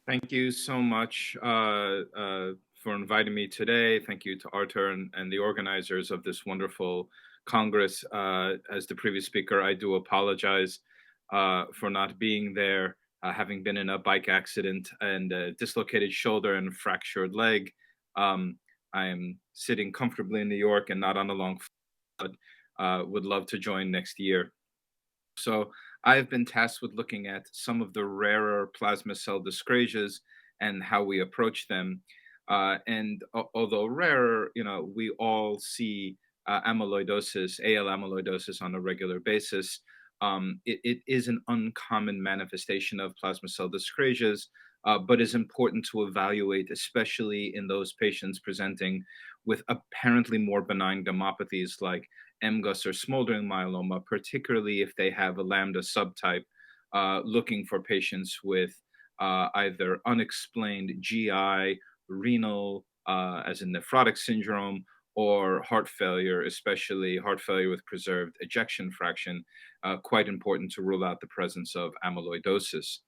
Thank you so much for inviting me today. Thank you to Arthur and the organizers of this wonderful Congress. As the previous speaker, I do apologize for not being there, having been in a bike accident and a dislocated shoulder and fractured leg. Um, I am sitting comfortably in New York and not on a long flight. Would love to join next year. So I've been tasked with looking at some of the rarer plasma cell dyscrasias and how we approach them. Although rarer, we all see amyloidosis, AL amyloidosis on a regular basis. It is an uncommon manifestation of plasma cell dyscrasias, but is important to evaluate, especially in those patients presenting with apparently more benign gammopathies like MGUS or smoldering myeloma, particularly if they have a lambda subtype, looking for patients with either unexplained GI, renal, as in nephrotic syndrome, or heart failure, especially heart failure with preserved ejection fraction, quite important to rule out the presence of amyloidosis.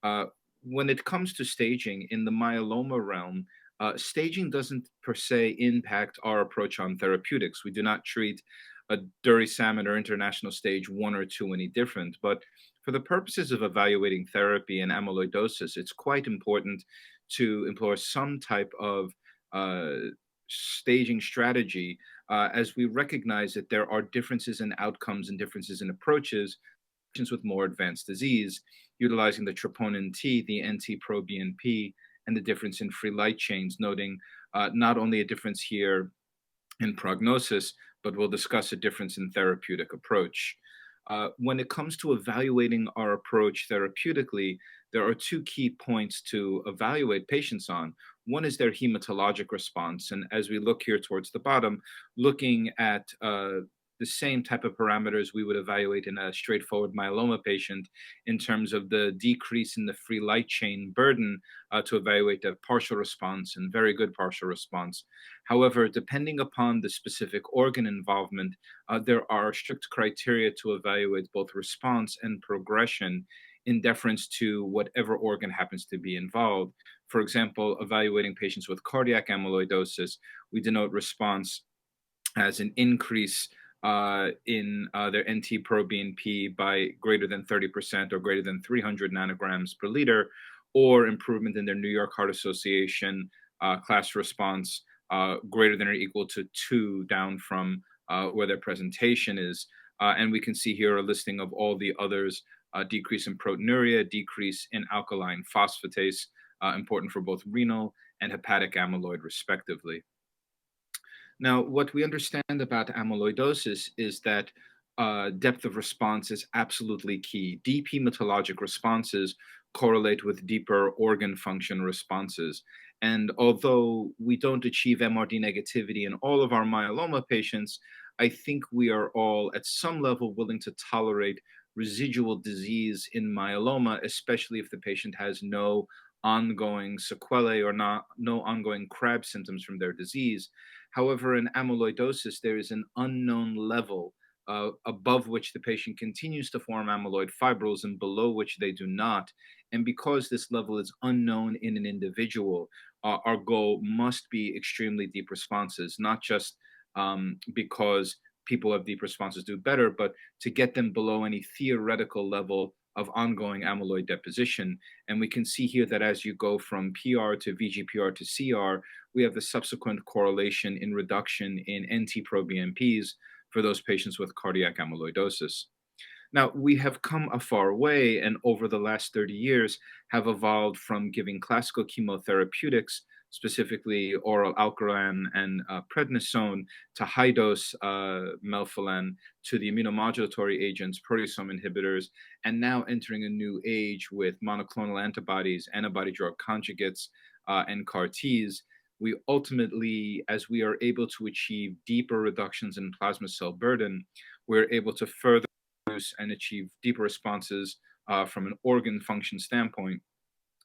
Uh, when it comes to staging in the myeloma realm, staging doesn't per se impact our approach on therapeutics. We do not treat a Dury Salmon or international stage one or two any different. But for the purposes of evaluating therapy and amyloidosis, it's quite important to employ some type of uh, staging strategy, as we recognize that there are differences in outcomes and differences in approaches patients with more advanced disease, utilizing the troponin T, the NT-proBNP, and the difference in free light chains, noting not only a difference here in prognosis, but we'll discuss a difference in therapeutic approach. When it comes to evaluating our approach therapeutically, there are two key points to evaluate patients on. One is their hematologic response. And as we look here towards the bottom, looking at the same type of parameters we would evaluate in a straightforward myeloma patient in terms of the decrease in the free light chain burden to evaluate a partial response and very good partial response. However, depending upon the specific organ involvement, there are strict criteria to evaluate both response and progression in deference to whatever organ happens to be involved. For example, evaluating patients with cardiac amyloidosis, we denote response as an increase in their NT-proBNP by greater than 30% or greater than 300 nanograms per liter, or improvement in their New York Heart Association class response greater than or equal to 2 down from where their presentation is. And we can see here a listing of all the others: decrease in proteinuria, decrease in alkaline phosphatase, important for both renal and hepatic amyloid, respectively. Now, what we understand about amyloidosis is that depth of response is absolutely key. Deep hematologic responses correlate with deeper organ function responses. And although we don't achieve MRD negativity in all of our myeloma patients, I think we are all at some level willing to tolerate residual disease in myeloma, especially if the patient has no ongoing sequelae or no ongoing crab symptoms from their disease. However, in amyloidosis, there is an unknown level above which the patient continues to form amyloid fibrils and below which they do not. And because this level is unknown in an individual, our goal must be extremely deep responses, not just because people have deep responses do better, but to get them below any theoretical level of ongoing amyloid deposition. And we can see here that as you go from PR to VGPR to CR, we have the subsequent correlation in reduction in NT-proBNPs for those patients with cardiac amyloidosis. Now, we have come a far way, and over the last 30 years have evolved from giving classical chemotherapeutics, specifically oral alkeran and prednisone, to high dose melphalan, to the immunomodulatory agents, proteasome inhibitors, and now entering a new age with monoclonal antibodies, antibody drug conjugates, and CAR Ts. We ultimately, as we are able to achieve deeper reductions in plasma cell burden, we're able to further and achieve deeper responses from an organ function standpoint.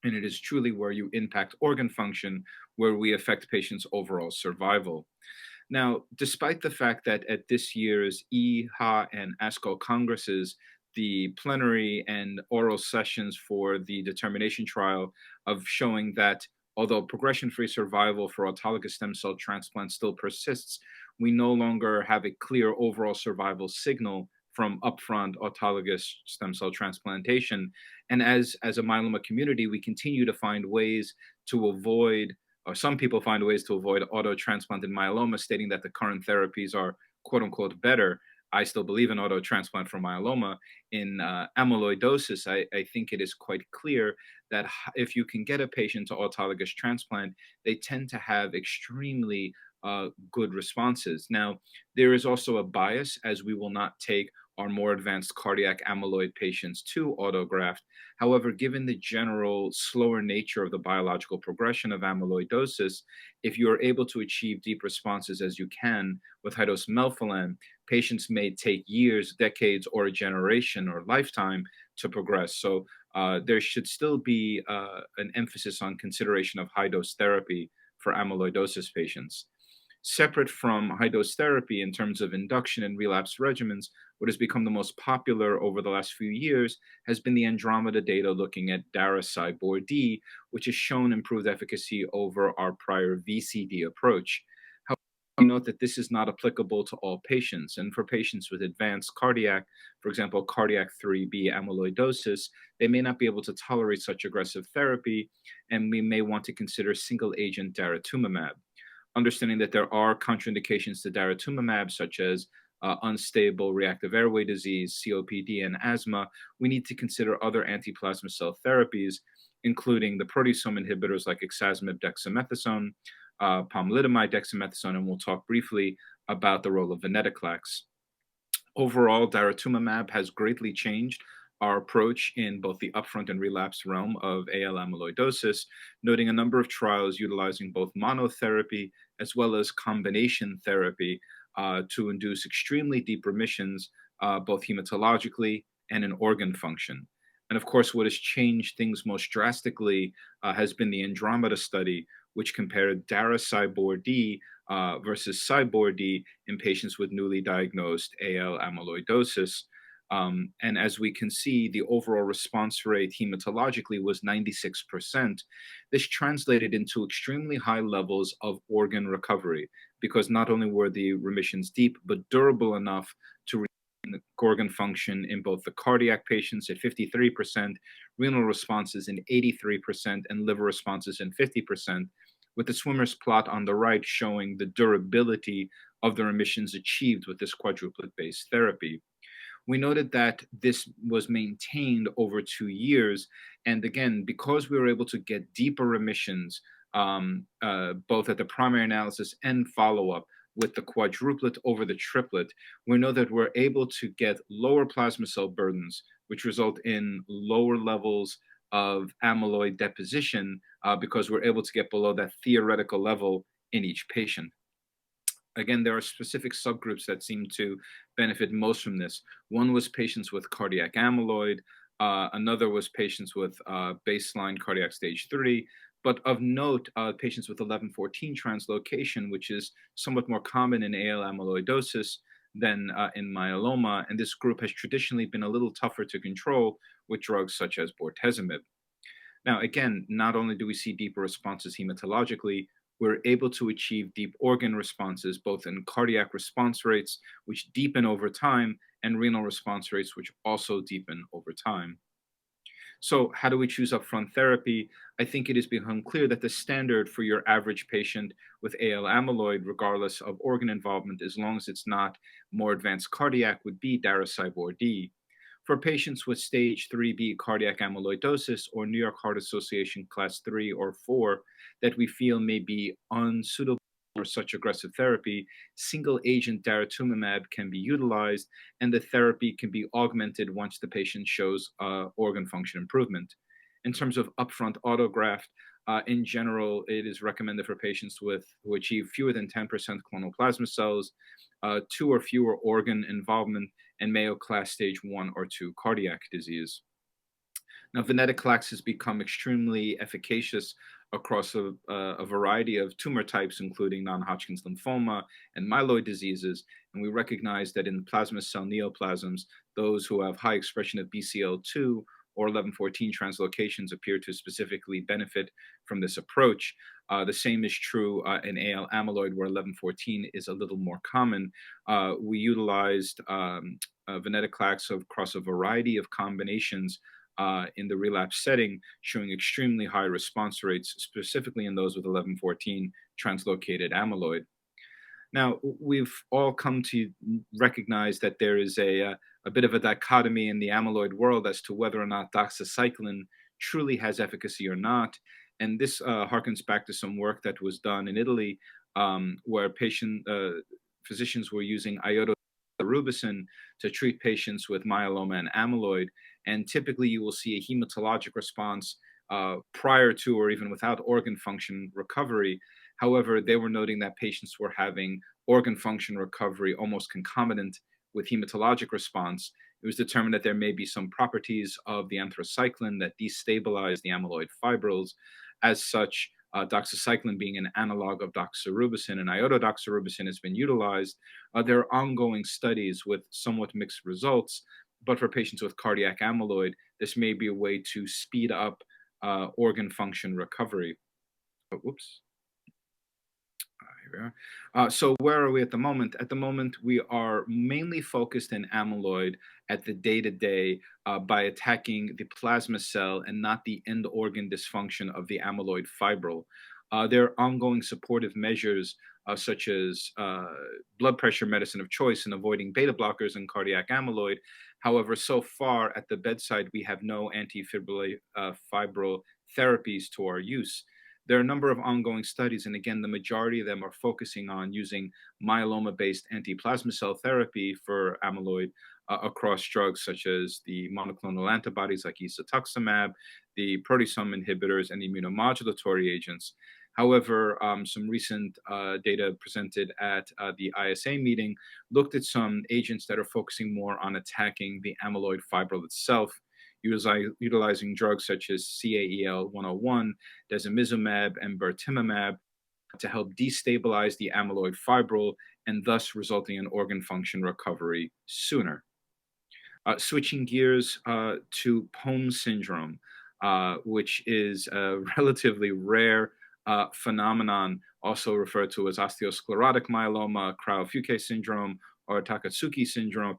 And it is truly where you impact organ function, where we affect patients' overall survival. Now, despite the fact that at this year's EHA and ASCO congresses, the plenary and oral sessions for the determination trial of showing that although progression-free survival for autologous stem cell transplant still persists, we no longer have a clear overall survival signal from upfront autologous stem cell transplantation. And as a myeloma community, we continue to find ways to avoid, or some people find ways to avoid auto transplant in myeloma, stating that the current therapies are quote unquote better. I still believe in auto transplant for myeloma. In amyloidosis, I think it is quite clear that if you can get a patient to autologous transplant, they tend to have extremely good responses. Now, there is also a bias, as we will not take our more advanced cardiac amyloid patients to autograft. However, given the general slower nature of the biological progression of amyloidosis, if you are able to achieve deep responses as you can with high-dose melphalan, patients may take years, decades, or a generation or lifetime to progress. So there should still be an emphasis on consideration of high-dose therapy for amyloidosis patients. Separate from high-dose therapy in terms of induction and relapse regimens, what has become the most popular over the last few years has been the Andromeda data looking at Dara-Cyborg-D, which has shown improved efficacy over our prior VCD approach. However, we note that this is not applicable to all patients, and for patients with advanced cardiac, for example, cardiac 3B amyloidosis, they may not be able to tolerate such aggressive therapy, and we may want to consider single-agent daratumumab, understanding that there are contraindications to daratumumab, such as unstable reactive airway disease, COPD, and asthma. We need to consider other anti-plasma cell therapies, including the proteasome inhibitors like ixazomib dexamethasone, pomalidomide dexamethasone, and we'll talk briefly about the role of venetoclax. Overall, daratumumab has greatly changed our approach in both the upfront and relapse realm of AL amyloidosis, noting a number of trials utilizing both monotherapy as well as combination therapy to induce extremely deep remissions, both hematologically and in organ function. And of course, what has changed things most drastically has been the Andromeda study, which compared Dara-Cyborg-D versus Cyborg-D in patients with newly diagnosed AL amyloidosis. And as we can see, the overall response rate hematologically was 96%. This translated into extremely high levels of organ recovery because not only were the remissions deep, but durable enough to retain organ function in both the cardiac patients at 53%, renal responses in 83%, and liver responses in 50%, with the swimmer's plot on the right showing the durability of the remissions achieved with this quadruplet-based therapy. We noted that this was maintained over 2 years. And again, because we were able to get deeper remissions, both at the primary analysis and follow-up with the quadruplet over the triplet, we know that we're able to get lower plasma cell burdens, which result in lower levels of amyloid deposition because we're able to get below that theoretical level in each patient. Again, there are specific subgroups that seem to benefit most from this. One was patients with cardiac amyloid. Another was patients with baseline cardiac stage 3. But of note, patients with 11-14 translocation, which is somewhat more common in AL amyloidosis than in myeloma. And this group has traditionally been a little tougher to control with drugs such as bortezomib. Now, again, not only do we see deeper responses hematologically, we're able to achieve deep organ responses, both in cardiac response rates, which deepen over time, and renal response rates, which also deepen over time. So how do we choose upfront therapy? I think it has become clear that the standard for your average patient with AL amyloid, regardless of organ involvement, as long as it's not more advanced cardiac, would be Dara-Cyborg-D. For patients with stage 3B cardiac amyloidosis or New York Heart Association class 3 or 4 that we feel may be unsuitable for such aggressive therapy, single agent daratumumab can be utilized, and the therapy can be augmented once the patient shows organ function improvement. In terms of upfront autograft, in general, it is recommended for patients who achieve fewer than 10% clonal plasma cells, 2 or fewer organ involvement, and Mayo class stage 1 or 2 cardiac disease. Now, venetoclax has become extremely efficacious across a variety of tumor types, including non-Hodgkin's lymphoma and myeloid diseases. And we recognize that in plasma cell neoplasms, those who have high expression of BCL2 or 1114 translocations appear to specifically benefit from this approach. The same is true in AL amyloid, where 1114 is a little more common. We utilized venetoclax across a variety of combinations in the relapse setting, showing extremely high response rates, specifically in those with 1114 translocated amyloid. Now, we've all come to recognize that there is a bit of a dichotomy in the amyloid world as to whether or not doxycycline truly has efficacy or not. And this harkens back to some work that was done in Italy, where physicians were using iodorubicin to treat patients with myeloma and amyloid. And typically, you will see a hematologic response prior to or even without organ function recovery. However, they were noting that patients were having organ function recovery almost concomitant with hematologic response. It was determined that there may be some properties of the anthracycline that destabilize the amyloid fibrils. As such, doxycycline being an analog of doxorubicin and iododoxorubicin has been utilized. There are ongoing studies with somewhat mixed results, but for patients with cardiac amyloid, this may be a way to speed up organ function recovery. Oh, whoops. Here we are. So where are we at the moment? At the moment, we are mainly focused in amyloid at the day-to-day by attacking the plasma cell and not the end organ dysfunction of the amyloid fibril. There are ongoing supportive measures such as blood pressure medicine of choice and avoiding beta blockers and cardiac amyloid. However, so far at the bedside, we have no antifibrillary fibril therapies to our use. There are a number of ongoing studies, and again, the majority of them are focusing on using myeloma-based anti-plasma cell therapy for amyloid across drugs such as the monoclonal antibodies like isatuximab, the proteasome inhibitors, and the immunomodulatory agents. However, some recent data presented at the ISA meeting looked at some agents that are focusing more on attacking the amyloid fibril itself, utilizing drugs such as CAEL 101, desimizumab, and bertimimab to help destabilize the amyloid fibril and thus resulting in organ function recovery sooner. Switching gears to POEMS syndrome, which is a relatively rare phenomenon, also referred to as osteosclerotic myeloma, Creutzfeldt-Jakob syndrome, or Takatsuki syndrome.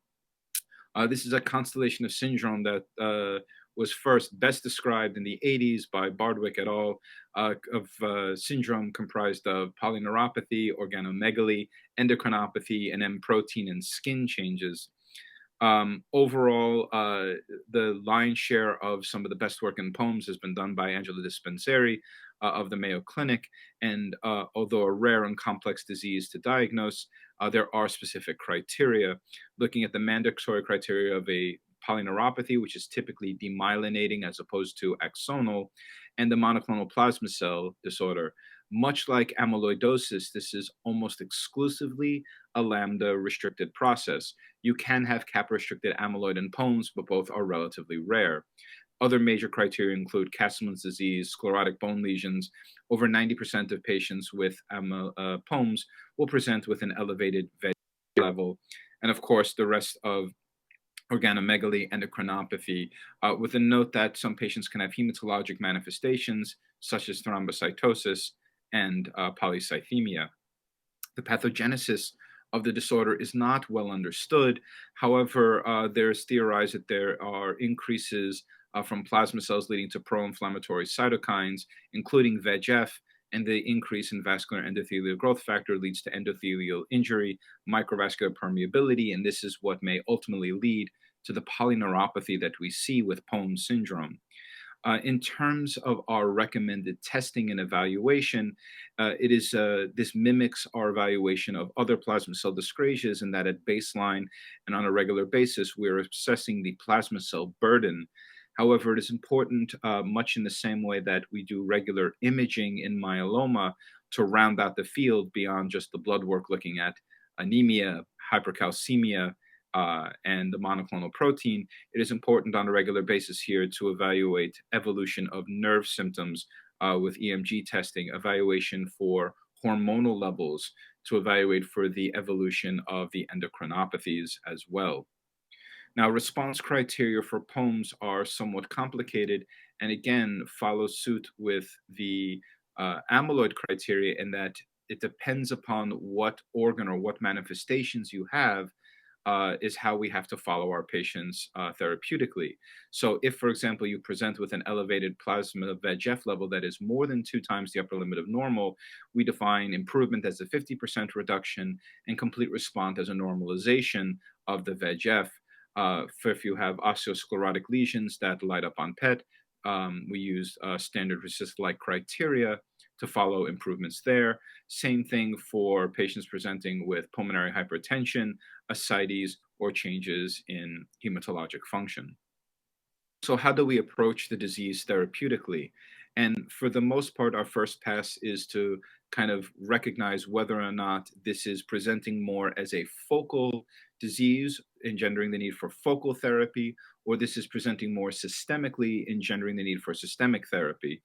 This is a constellation of syndrome that was first best described in the 80s by Bardwick et al. Of syndrome comprised of polyneuropathy, organomegaly, endocrinopathy, and M protein and skin changes. Overall, the lion's share of some of the best work in POEMS has been done by Angela Dispenseri of the Mayo Clinic. And although a rare and complex disease to diagnose, there are specific criteria. Looking at the mandatory criteria of a polyneuropathy, which is typically demyelinating as opposed to axonal, and the monoclonal plasma cell disorder. Much like amyloidosis, this is almost exclusively a lambda restricted process. You can have kappa restricted amyloid and POEMS, but both are relatively rare. Other major criteria include Castleman's disease, sclerotic bone lesions. Over 90% of patients with POEMS will present with an elevated VEG level. And of course, the rest of organomegaly, endocrinopathy, with a note that some patients can have hematologic manifestations such as thrombocytosis and polycythemia. The pathogenesis of the disorder is not well understood. However, there is theorized that there are increases from plasma cells leading to pro-inflammatory cytokines, including VEGF, and the increase in vascular endothelial growth factor leads to endothelial injury, microvascular permeability, and this is what may ultimately lead to the polyneuropathy that we see with POEMS syndrome. In terms of our recommended testing and evaluation, this mimics our evaluation of other plasma cell dyscrasias in that at baseline and on a regular basis, we're assessing the plasma cell burden. However, it is important, much in the same way that we do regular imaging in myeloma, to round out the field beyond just the blood work looking at anemia, hypercalcemia, and the monoclonal protein. It is important on a regular basis here to evaluate evolution of nerve symptoms with EMG testing, evaluation for hormonal levels, to evaluate for the evolution of the endocrinopathies as well. Now, response criteria for POEMS are somewhat complicated and again follow suit with the amyloid criteria in that it depends upon what organ or what manifestations you have is how we have to follow our patients therapeutically. So, if, for example, you present with an elevated plasma VEGF level that is more than 2 times the upper limit of normal, we define improvement as a 50% reduction and complete response as a normalization of the VEGF. For if you have osteosclerotic lesions that light up on PET, we use standard RECIST-like criteria to follow improvements there. Same thing for patients presenting with pulmonary hypertension, ascites, or changes in hematologic function. So, how do we approach the disease therapeutically? And for the most part, our first pass is to kind of recognize whether or not this is presenting more as a focal disease, engendering the need for focal therapy, or this is presenting more systemically, engendering the need for systemic therapy.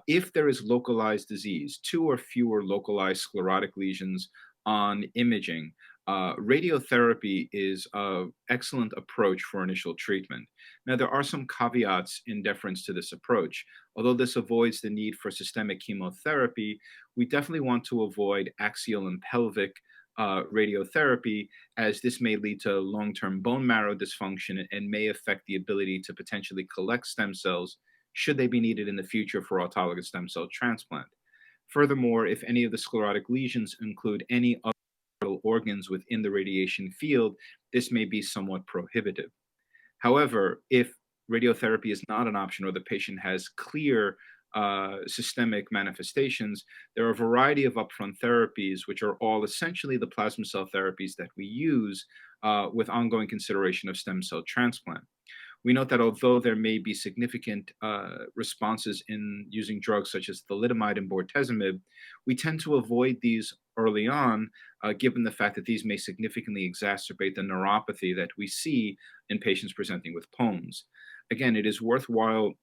If there is localized disease, two or fewer localized sclerotic lesions on imaging, radiotherapy is an excellent approach for initial treatment. Now, there are some caveats in deference to this approach. Although this avoids the need for systemic chemotherapy, we definitely want to avoid axial and pelvic radiotherapy, as this may lead to long term bone marrow dysfunction and may affect the ability to potentially collect stem cells should they be needed in the future for autologous stem cell transplant. Furthermore, if any of the sclerotic lesions include any other organs within the radiation field, this may be somewhat prohibitive. However, if radiotherapy is not an option or the patient has clear systemic manifestations, there are a variety of upfront therapies, which are all essentially the plasma cell therapies that we use with ongoing consideration of stem cell transplant. We note that although there may be significant responses in using drugs such as thalidomide and bortezomib, we tend to avoid these early on, given the fact that these may significantly exacerbate the neuropathy that we see in patients presenting with POEMS. Again, it is worthwhile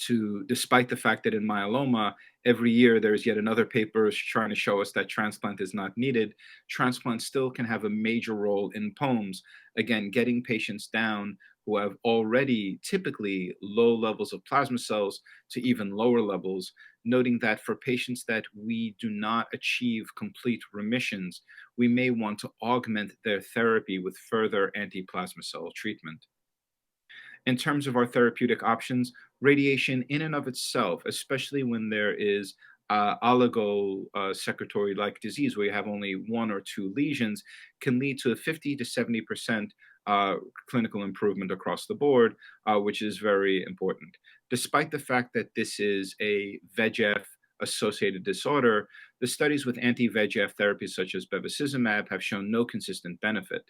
to, despite the fact that in myeloma, every year there's yet another paper trying to show us that transplant is not needed, transplant still can have a major role in POEMS. Again, getting patients down who have already typically low levels of plasma cells to even lower levels, noting that for patients that we do not achieve complete remissions, we may want to augment their therapy with further anti-plasma cell treatment. In terms of our therapeutic options, radiation in and of itself, especially when there is secretory like disease where you have only one or two lesions, can lead to a 50 to 70% clinical improvement across the board, which is very important. Despite the fact that this is a VEGF associated disorder, the studies with anti VEGF therapies such as bevacizumab have shown no consistent benefit.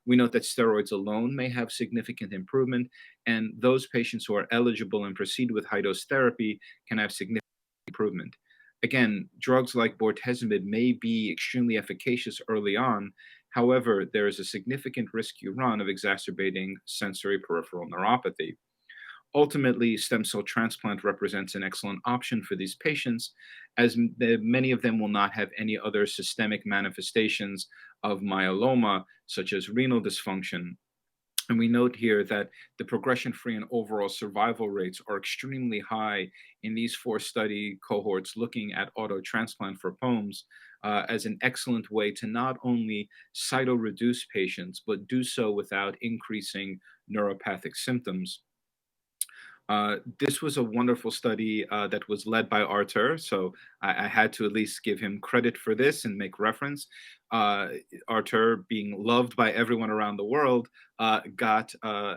We note that steroids alone may have significant improvement, and those patients who are eligible and proceed with high dose therapy can have significant improvement. Again, drugs like bortezomib may be extremely efficacious early on. However, there is a significant risk you run of exacerbating sensory peripheral neuropathy. Ultimately, stem cell transplant represents an excellent option for these patients, as many of them will not have any other systemic manifestations of myeloma, such as renal dysfunction. And we note here that the progression free and overall survival rates are extremely high in these four study cohorts looking at auto transplant for POEMS as an excellent way to not only cytoreduce patients, but do so without increasing neuropathic symptoms. This was a wonderful study that was led by Arthur, so I had to at least give him credit for this and make reference. Arthur, being loved by everyone around the world, got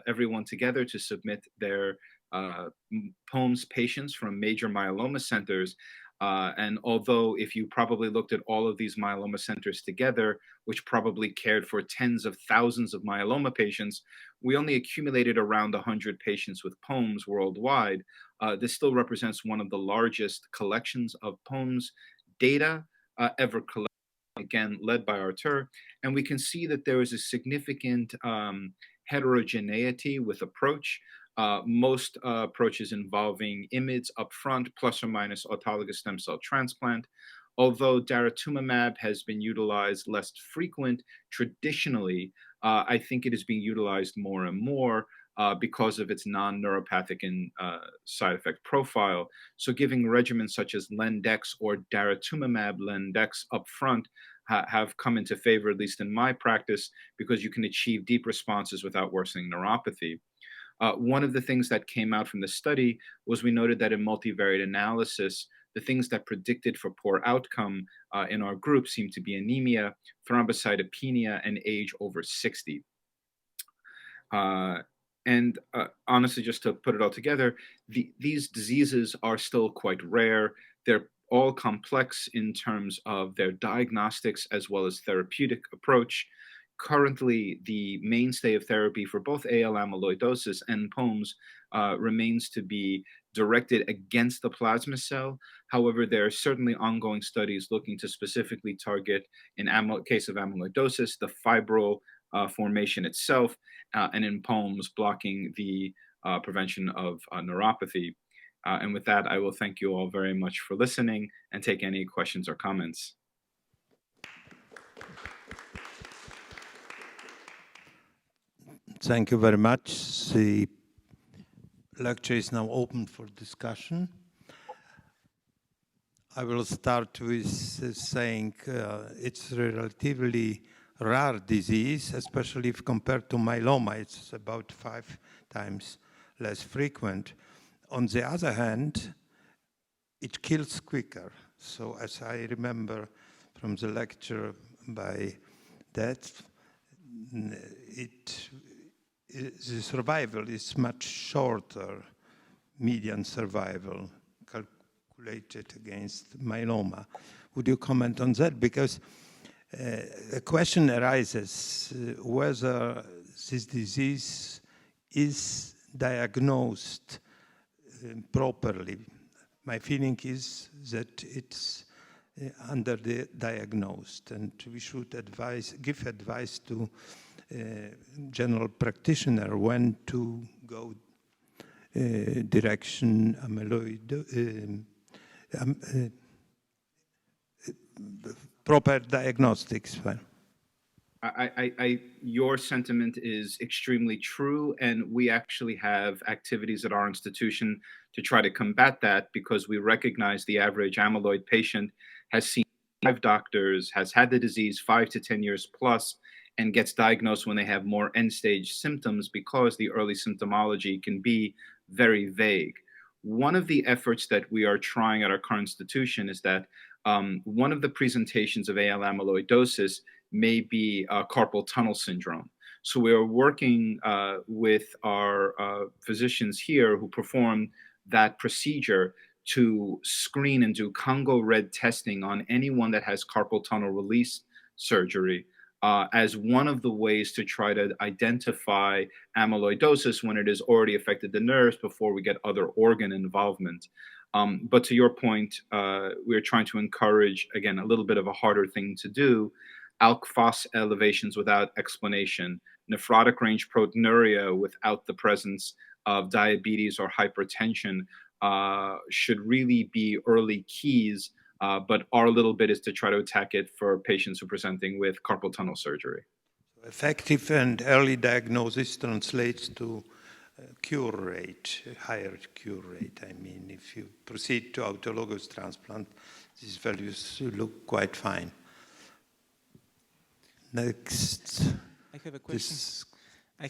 everyone together to submit their POEMS patients from major myeloma centers. And although, if you probably looked at all of these myeloma centers together, which probably cared for tens of thousands of myeloma patients, we only accumulated around 100 patients with POEMS worldwide. This still represents one of the largest collections of POEMS data ever collected, again, led by Arthur. And we can see that there is a significant heterogeneity with approach. Most approaches involving IMiDs upfront, plus or minus autologous stem cell transplant. Although daratumumab has been utilized less frequent traditionally, I think it is being utilized more and more because of its non-neuropathic and side effect profile. So giving regimens such as Lendex or daratumumab Lendex upfront have come into favor, at least in my practice, because you can achieve deep responses without worsening neuropathy. One of the things that came out from the study was we noted that in multivariate analysis, the things that predicted for poor outcome in our group seemed to be anemia, thrombocytopenia, and age over 60. And honestly, just to put it all together, these diseases are still quite rare. They're all complex in terms of their diagnostics as well as therapeutic approach. Currently, the mainstay of therapy for both AL amyloidosis and POEMS remains to be directed against the plasma cell. However, there are certainly ongoing studies looking to specifically target, in case of amyloidosis, the fibril formation itself, and in POEMS, blocking the prevention of neuropathy. And with that, I will thank you all very much for listening and take any questions or comments. Thank you very much. The lecture is now open for discussion. I will start with saying it's a relatively rare disease, especially if compared to myeloma. It's about 5 times less frequent. On the other hand, it kills quicker. So as I remember from the lecture by that, the survival is much shorter, median survival calculated against myeloma. Would you comment on that? Because a question arises whether this disease is diagnosed properly. My feeling is that it's under-diagnosed, and we should give advice to general practitioner when to go direction proper diagnostics. Your sentiment is extremely true, and we actually have activities at our institution to try to combat that, because we recognize the average amyloid patient has seen 5 doctors, has had the disease 5 to 10 years plus, and gets diagnosed when they have more end-stage symptoms, because the early symptomology can be very vague. One of the efforts that we are trying at our current institution is that one of the presentations of AL amyloidosis may be carpal tunnel syndrome. So we are working with our physicians here who perform that procedure to screen and do Congo red testing on anyone that has carpal tunnel release surgery as one of the ways to try to identify amyloidosis when it has already affected the nerves before we get other organ involvement. But to your point, we're trying to encourage, again, a little bit of a harder thing to do, alk phos elevations without explanation, nephrotic range proteinuria without the presence of diabetes or hypertension should really be early keys, but our little bit is to try to attack it for patients who are presenting with carpal tunnel surgery. Effective and early diagnosis translates to cure rate, higher cure rate. I mean, if you proceed to autologous transplant, these values look quite fine. Next. I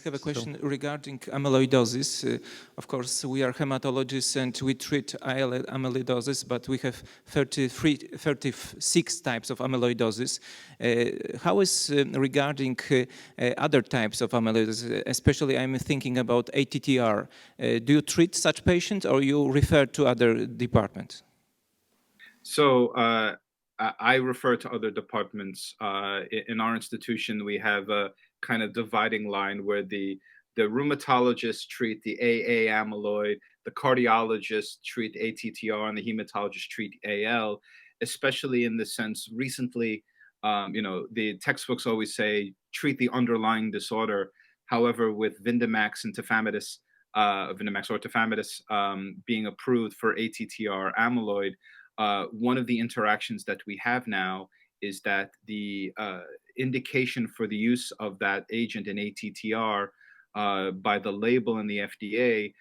have a question regarding amyloidosis. Of course, we are hematologists and we treat AL amyloidosis, but we have 36 types of amyloidosis. How is regarding other types of amyloidosis, especially I'm thinking about ATTR. Do you treat such patients or you refer to other departments? So I refer to other departments. In our institution, we have a kind of dividing line where the rheumatologists treat the AA amyloid, the cardiologists treat ATTR, and the hematologists treat AL, especially in the sense recently, the textbooks always say treat the underlying disorder. However, with Vyndamax and tafamidis, Vyndamax or tafamidis being approved for ATTR amyloid, one of the interactions that we have now is that indication for the use of that agent in ATTR by the label in the FDA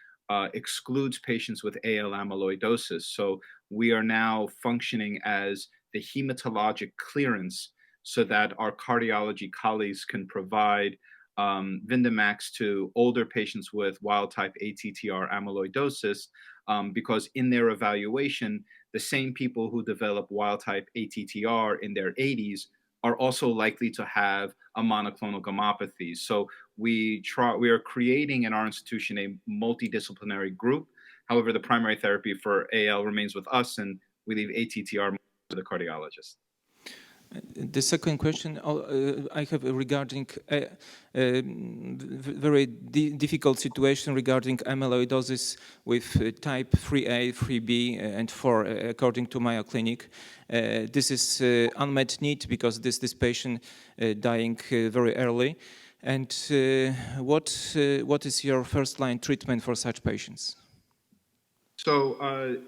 excludes patients with AL amyloidosis. So we are now functioning as the hematologic clearance so that our cardiology colleagues can provide Vindamax to older patients with wild type ATTR amyloidosis, because in their evaluation, the same people who develop wild type ATTR in their 80s are also likely to have a monoclonal gammopathy. So we are creating in our institution a multidisciplinary group. However, the primary therapy for AL remains with us, and we leave ATTR to the cardiologist. The second question I have regarding very difficult situation regarding amyloidosis with type 3A, 3B, and 4, according to Mayo Clinic. This is unmet need because this patient dying very early. And what is your first-line treatment for such patients? So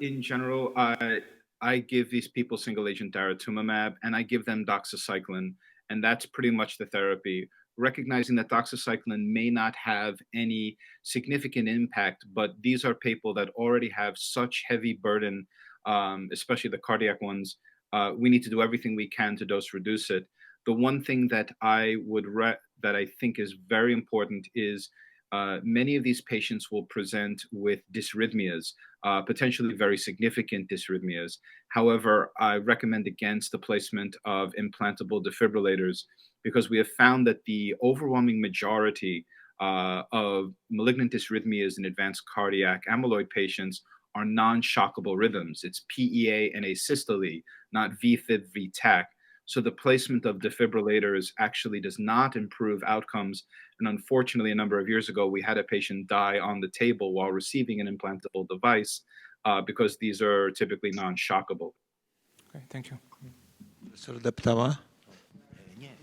in general, I give these people single-agent daratumumab, and I give them doxycycline, and that's pretty much the therapy. Recognizing that doxycycline may not have any significant impact, but these are people that already have such heavy burden, especially the cardiac ones. We need to do everything we can to dose reduce it. The one thing that I would that I think is very important is many of these patients will present with dysrhythmias, potentially very significant dysrhythmias. However, I recommend against the placement of implantable defibrillators because we have found that the overwhelming majority of malignant dysrhythmias in advanced cardiac amyloid patients are non-shockable rhythms. It's PEA and asystole, not VFib, VTAC. So the placement of defibrillators actually does not improve outcomes. And unfortunately, a number of years ago, we had a patient die on the table while receiving an implantable device because these are typically non-shockable. Okay, thank you. Professor Deptawa?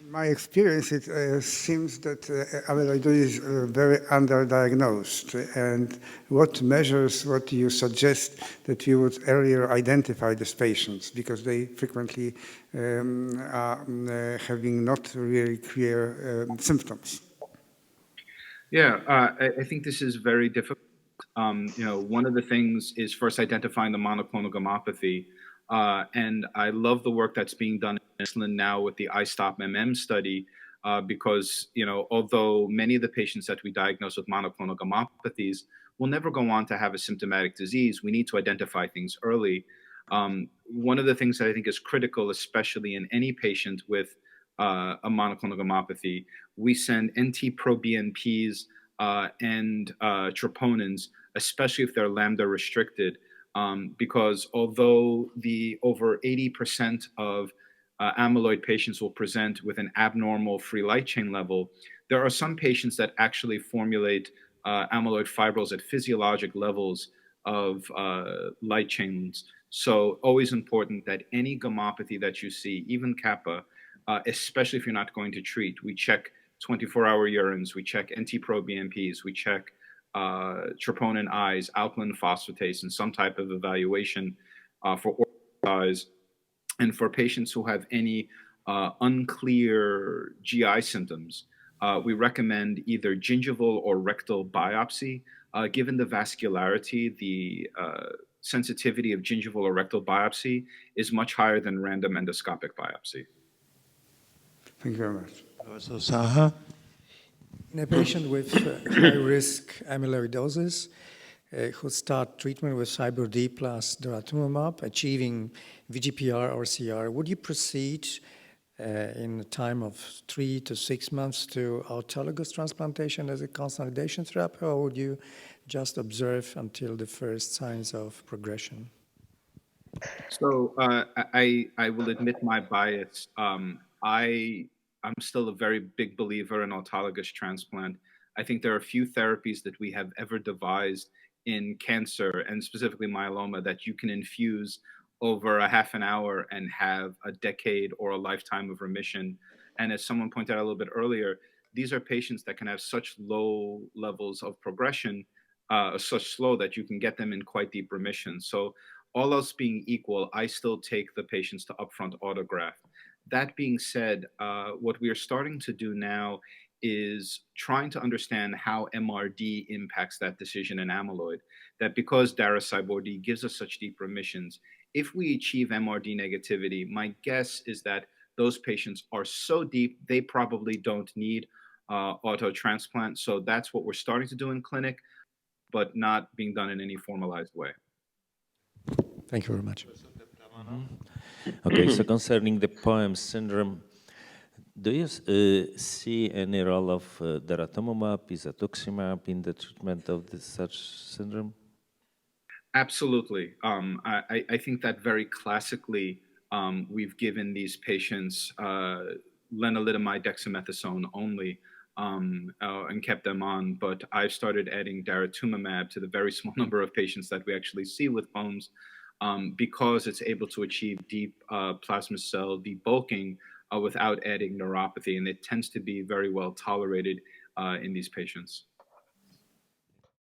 In my experience, it seems that amyloidosis is very underdiagnosed. And what measures, what do you suggest that you would earlier identify these patients? Because they frequently are having not really clear symptoms. Yeah, I think this is very difficult. One of the things is first identifying the monoclonal gammopathy. And I love the work that's being done in Iceland now with the iStop-MM study, because, although many of the patients that we diagnose with monoclonal gammopathies will never go on to have a symptomatic disease, we need to identify things early. One of the things that I think is critical, especially in any patient with a monoclonal gammopathy, we send NT-proBNPs and troponins, especially if they're lambda restricted, because although the over 80% of amyloid patients will present with an abnormal free light chain level, there are some patients that actually formulate amyloid fibrils at physiologic levels of light chains. So always important that any gammopathy that you see, even kappa, especially if you're not going to treat, we check 24-hour urines, we check NT-proBNPs, we check troponin I's, alkaline phosphatase, and some type of evaluation for size. And for patients who have any unclear GI symptoms, we recommend either gingival or rectal biopsy. Given the vascularity, the sensitivity of gingival or rectal biopsy is much higher than random endoscopic biopsy. Thank you very much. Professor Saha? In a patient with high-risk amyloidosis who start treatment with CyberD plus daratumumab, achieving VGPR or CR, would you proceed in a time of 3 to 6 months to autologous transplantation as a consolidation therapy, or would you just observe until the first signs of progression? So I will admit my bias. I'm still a very big believer in autologous transplant. I think there are few therapies that we have ever devised in cancer, and specifically myeloma, that you can infuse over a half an hour and have a decade or a lifetime of remission. And as someone pointed out a little bit earlier, these are patients that can have such low levels of progression, such slow that you can get them in quite deep remission. So all else being equal, I still take the patients to upfront autograft. That being said, what we are starting to do now is trying to understand how MRD impacts that decision in amyloid. That because Daracibor-D gives us such deep remissions, if we achieve MRD negativity, my guess is that those patients are so deep, they probably don't need auto transplant. So that's what we're starting to do in clinic, but not being done in any formalized way. Thank you very much. Okay, so concerning the POEMS syndrome, do you see any role of daratumumab, isatuximab in the treatment of such syndrome? Absolutely. I think that very classically, we've given these patients lenalidomide dexamethasone only and kept them on. But I've started adding daratumumab to the very small number of patients that we actually see with POEMS because it's able to achieve deep plasma cell debulking without adding neuropathy. And it tends to be very well tolerated in these patients.